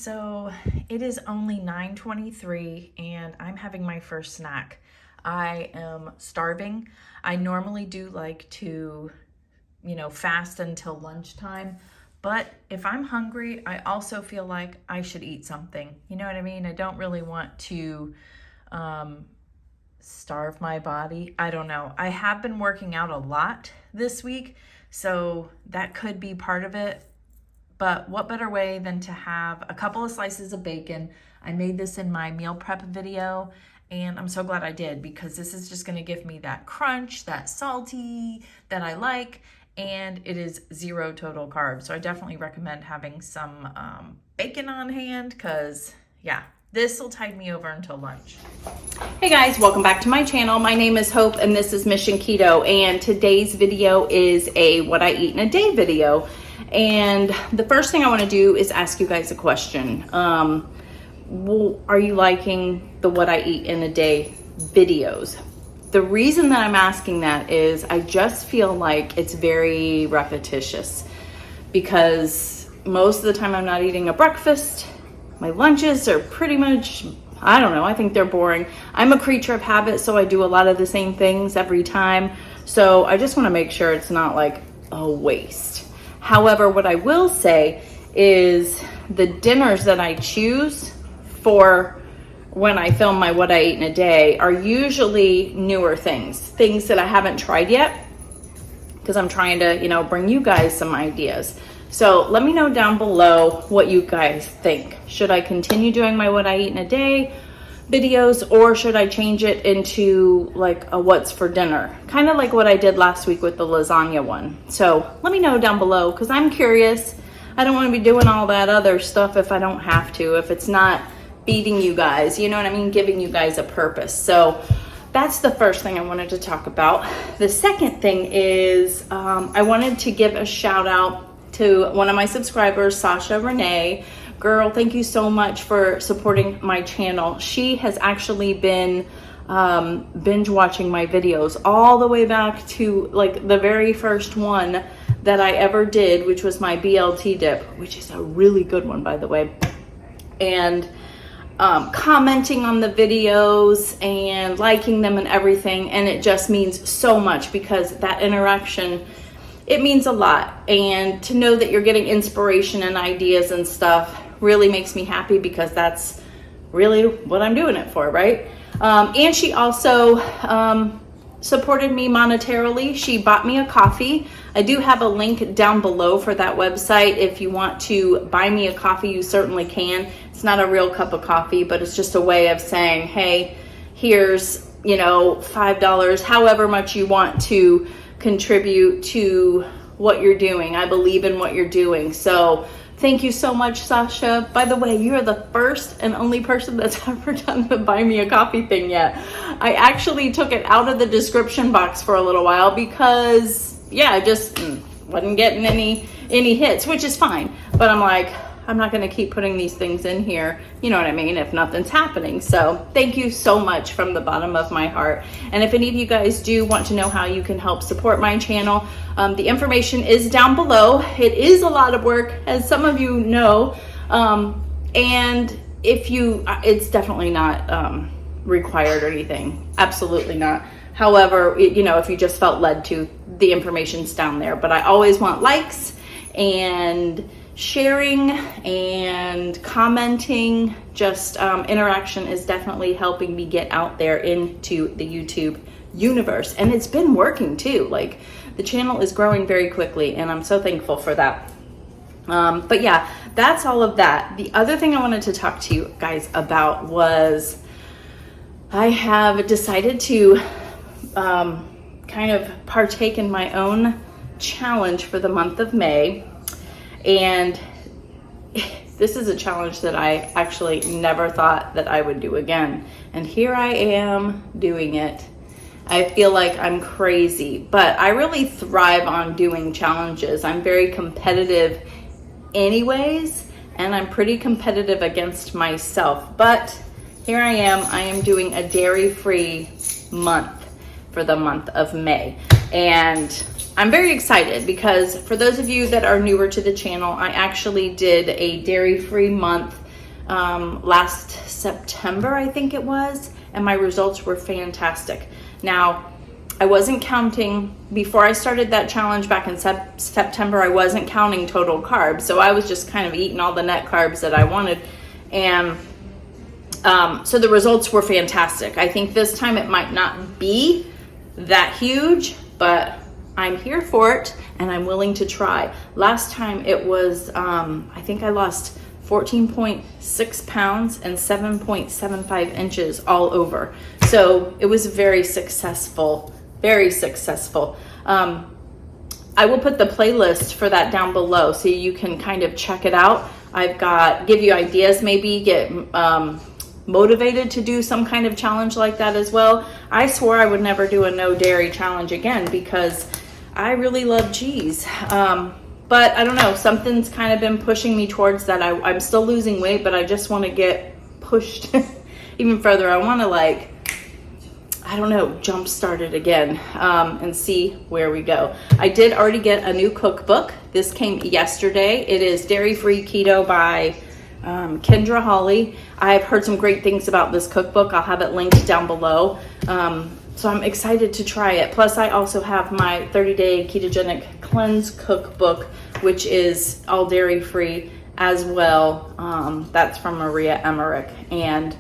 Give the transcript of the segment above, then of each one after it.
So it is only 9:23 and I'm having my first snack. I am starving. I normally do like to, fast until lunchtime. But if I'm hungry, I also feel like I should eat something. You know what I mean? I don't really want to starve my body. I don't know. I have been working out a lot this week, so that could be part of it. But what better way than to have a couple of slices of bacon? I made this in my meal prep video, and I'm so glad I did because this is just going to give me that crunch, that salty that I like, and it is 0 total carbs. So I definitely recommend having some bacon on hand because, yeah, this will tide me over until lunch. Hey guys, welcome back to my channel. My name is Hope and this is Mission Keto, and today's video is a what I eat in a day video. And the first thing I want to do is ask you guys a question. Are you liking the what I eat in a day videos? The reason that I'm asking that is I just feel like it's very repetitious because most of the time I'm not eating a breakfast. My lunches are pretty much, I don't know, I think they're boring. I'm a creature of habit, so I do a lot of the same things every time. So I just want to make sure it's not like a waste. However, what I will say is the dinners that I choose for when I film my what I eat in a day are usually newer things that I haven't tried yet because I'm trying to, bring you guys some ideas. So let me know down below what you guys think. Should I continue doing my what I eat in a day videos, or should I change it into like a what's for dinner? Kind of like what I did last week with the lasagna one. So let me know down below because I'm curious. I don't want to be doing all that other stuff if I don't have to, if it's not feeding you guys, you know what I mean? Giving you guys a purpose. So that's the first thing I wanted to talk about. The second thing is I wanted to give a shout out to one of my subscribers, Sasha Renee. Girl, thank you so much for supporting my channel. She has actually been binge watching my videos all the way back to like the very first one that I ever did, which was my BLT dip, which is a really good one, by the way. And commenting on the videos and liking them and everything. And it just means so much because that interaction, it means a lot. And to know that you're getting inspiration and ideas and stuff really makes me happy because that's really what I'm doing it for, right? And she also supported me monetarily. She bought me a coffee. I do have a link down below for that website. If you want to buy me a coffee, you certainly can. It's not a real cup of coffee, but it's just a way of saying, hey, here's, $5, however much you want to contribute to what you're doing. I believe in what you're doing. So thank you so much, Sasha. By the way, you are the first and only person that's ever done the buy me a coffee thing yet. I actually took it out of the description box for a little while because, I just wasn't getting any hits, which is fine. But I'm like, I'm not going to keep putting these things in here, you know what I mean, if nothing's happening. So thank you so much from the bottom of my heart. And if any of you guys do want to know how you can help support my channel, the information is down below. It is a lot of work, as some of you know. And it's definitely not required or anything. Absolutely not. However, if you just felt led to, the information's down there. But I always want likes and sharing and commenting. Just interaction is definitely helping me get out there into the YouTube universe. And it's been working too. Like, the channel is growing very quickly and I'm so thankful for that. But yeah, that's all of that. The other thing I wanted to talk to you guys about was I have decided to kind of partake in my own challenge for the month of May. And this is a challenge that I actually never thought that I would do again. And here I am doing it. I feel like I'm crazy, but I really thrive on doing challenges. I'm very competitive anyways, and I'm pretty competitive against myself. But here I am doing a dairy-free month for the month of May. And I'm very excited because for those of you that are newer to the channel, I actually did a dairy-free month last September, I think it was, and my results were fantastic. Now, I wasn't counting, before I started that challenge back in September, I wasn't counting total carbs. So I was just kind of eating all the net carbs that I wanted. And so the results were fantastic. I think this time it might not be that huge, but I'm here for it and I'm willing to try. Last time it was, I think I lost 14.6 pounds and 7.75 inches all over. So it was very successful, very successful. I will put the playlist for that down below so you can kind of check it out. I've got, give you ideas, maybe get motivated to do some kind of challenge like that as well. I swore I would never do a no dairy challenge again because I really love cheese. But I don't know, something's kind of been pushing me towards that. I'm still losing weight, but I just want to get pushed even further. I want to, like, I don't know, jump start it again and see where we go. I did already get a new cookbook. This came yesterday. It is Dairy-Free Keto by Kendra Hawley. I've heard some great things about this cookbook. I'll have it linked down below. So I'm excited to try it. Plus, I also have my 30-day ketogenic cleanse cookbook, which is all dairy-free as well. That's from Maria Emmerich. And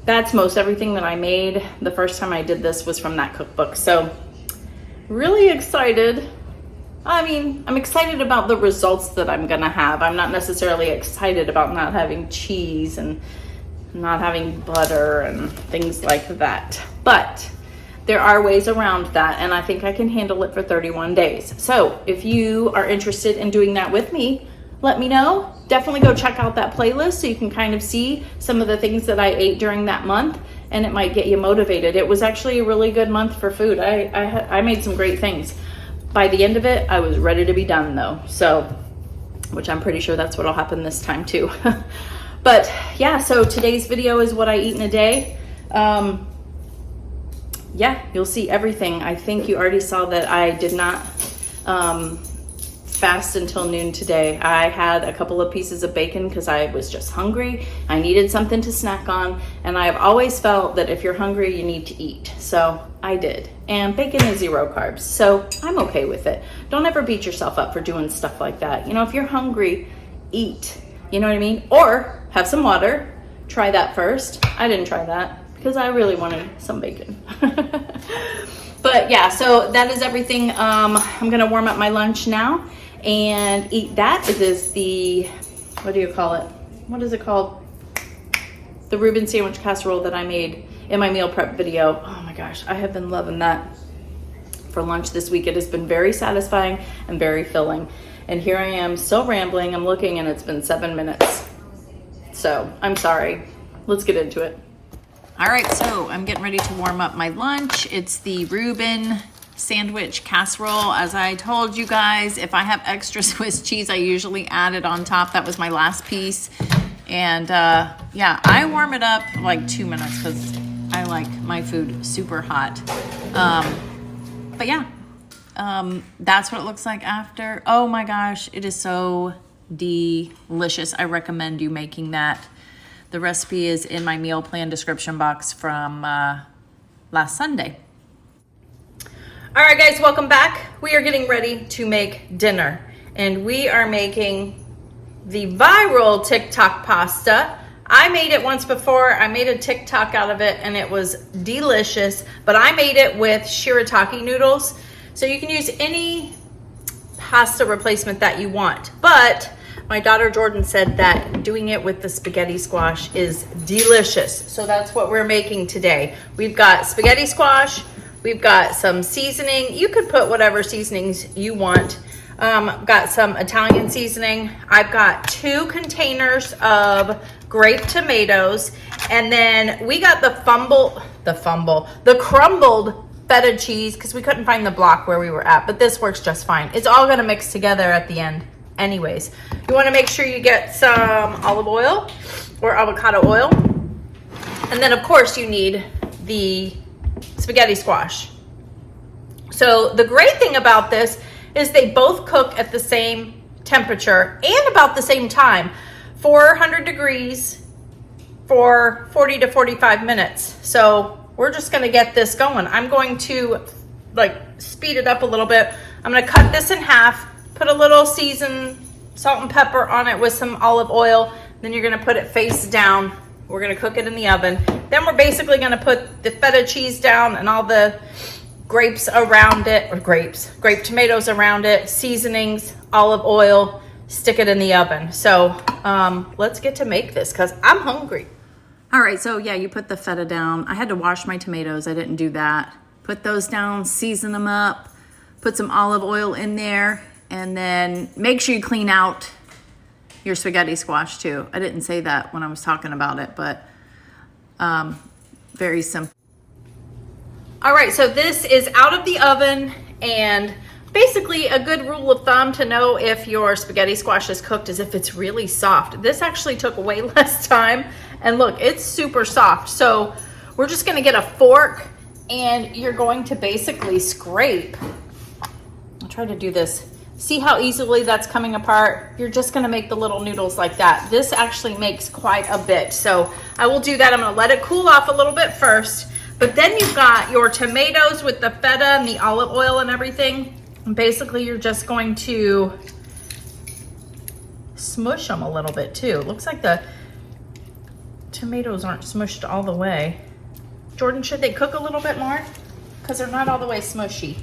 that's most everything that I made. The first time I did this was from that cookbook. So really excited. I mean, I'm excited about the results that I'm gonna have. I'm not necessarily excited about not having cheese and not having butter and things like that. But there are ways around that, and I think I can handle it for 31 days. So if you are interested in doing that with me, let me know. Definitely go check out that playlist so you can kind of see some of the things that I ate during that month, and it might get you motivated. It was actually a really good month for food. I made some great things. By the end of it, I was ready to be done though. So, which I'm pretty sure that's what'll happen this time too. But yeah, so today's video is what I eat in a day. Yeah, you'll see everything. I think you already saw that I did not fast until noon today. I had a couple of pieces of bacon because I was just hungry. I needed something to snack on, and I've always felt that if you're hungry, you need to eat. So I did. And bacon is 0 carbs, so I'm okay with it. Don't ever beat yourself up for doing stuff like that. You know, if you're hungry, eat. You know what I mean? Or have some water. Try that first. I didn't try that because I really wanted some bacon. But yeah, so that is everything. I'm gonna warm up my lunch now and eat that. It is the, what do you call it? What is it called? The Reuben sandwich casserole that I made in my meal prep video. Oh my gosh, I have been loving that for lunch this week. It has been very satisfying and very filling. And here I am still rambling. I'm looking and it's been 7 minutes. So I'm sorry. Let's get into it. All right, so I'm getting ready to warm up my lunch. It's the Reuben sandwich casserole. As I told you guys, if I have extra Swiss cheese, I usually add it on top. That was my last piece. And yeah, I warm it up like 2 minutes because I like my food super hot. But yeah, that's what it looks like after. Oh my gosh, it is so delicious. I recommend you making that. The recipe is in my meal plan description box from last Sunday. All right, guys, welcome back. We are getting ready to make dinner, and we are making the viral TikTok pasta. I made it once before. I made a TikTok out of it, and it was delicious, but I made it with shirataki noodles. So you can use any pasta replacement that you want, but my daughter Jordan said that doing it with the spaghetti squash is delicious. So that's what we're making today. We've got spaghetti squash. We've got some seasoning. You could put whatever seasonings you want. Got some Italian seasoning. I've got 2 containers of grape tomatoes. And then we got the crumbled feta cheese because we couldn't find the block where we were at, but this works just fine. It's all gonna mix together at the end. Anyways, you want to make sure you get some olive oil or avocado oil. And then of course you need the spaghetti squash. So the great thing about this is they both cook at the same temperature and about the same time. 400 degrees for 40 to 45 minutes. So we're just gonna get this going. I'm going to like speed it up a little bit. I'm gonna cut this in half, put a little seasoned salt and pepper on it with some olive oil. Then you're gonna put it face down. We're gonna cook it in the oven. Then we're basically gonna put the feta cheese down and all the grapes around it, or grape tomatoes around it, seasonings, olive oil, stick it in the oven. So let's get to make this because I'm hungry. All right, so yeah, you put the feta down. I had to wash my tomatoes. I didn't do that. Put those down, season them up, put some olive oil in there, and then make sure you clean out your spaghetti squash too. I didn't say that when I was talking about it, but very simple. All right, so this is out of the oven, and basically a good rule of thumb to know if your spaghetti squash is cooked is if it's really soft. This actually took way less time, and look, it's super soft. So we're just gonna get a fork, and you're going to basically scrape. I'll try to do this. See how easily that's coming apart? You're just gonna make the little noodles like that. This actually makes quite a bit. So I will do that. I'm gonna let it cool off a little bit first, but then you've got your tomatoes with the feta and the olive oil and everything. And basically you're just going to smush them a little bit too. It looks like the tomatoes aren't smushed all the way. Jordan, should they cook a little bit more? Because they're not all the way smushy.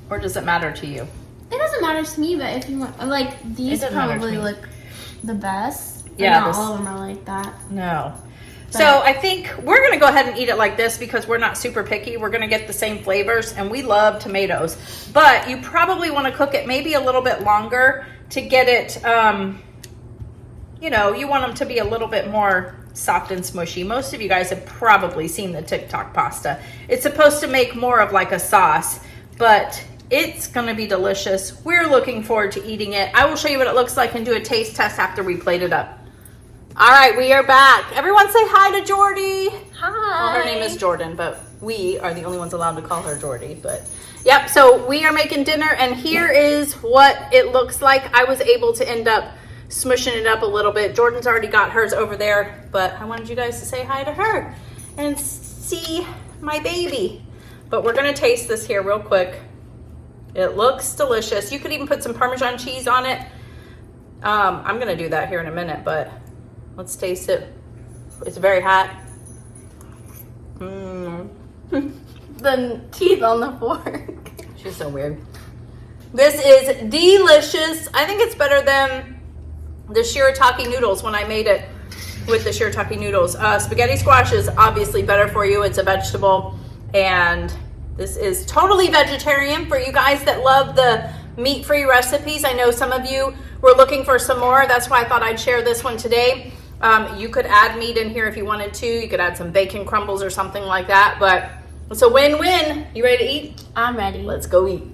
Or does it matter to you? It doesn't matter to me, but if you want, like, these probably look the best. Yeah, not all of them are like that. No. So I think we're gonna go ahead and eat it like this because we're not super picky. We're gonna get the same flavors, and we love tomatoes. But you probably want to cook it maybe a little bit longer to get it. You know, you want them to be a little bit more soft and smushy. Most of you guys have probably seen the TikTok pasta. It's supposed to make more of like a sauce, but it's gonna be delicious. We're looking forward to eating it. I will show you what it looks like and do a taste test after we plate it up. All right, we are back. Everyone say hi to Jordy. Hi. Well, her name is Jordan, but we are the only ones allowed to call her Jordy. But yep, so we are making dinner, and here is what it looks like. I was able to end up smushing it up a little bit. Jordan's already got hers over there, but I wanted you guys to say hi to her and see my baby. But we're gonna taste this here real quick. It looks delicious. You could even put some Parmesan cheese on it. I'm gonna do that here in a minute, but let's taste it. It's very hot. The teeth on the fork. She's so weird. This is delicious. I think it's better than the shirataki noodles when I made it with the shirataki noodles. Spaghetti squash is obviously better for you. It's a vegetable, and this is totally vegetarian for you guys that love the meat-free recipes. I know some of you were looking for some more. That's why I thought I'd share this one today. You could add meat in here if you wanted to. You could add some bacon crumbles or something like that, but it's a win-win. You ready to eat? I'm ready. Let's go eat.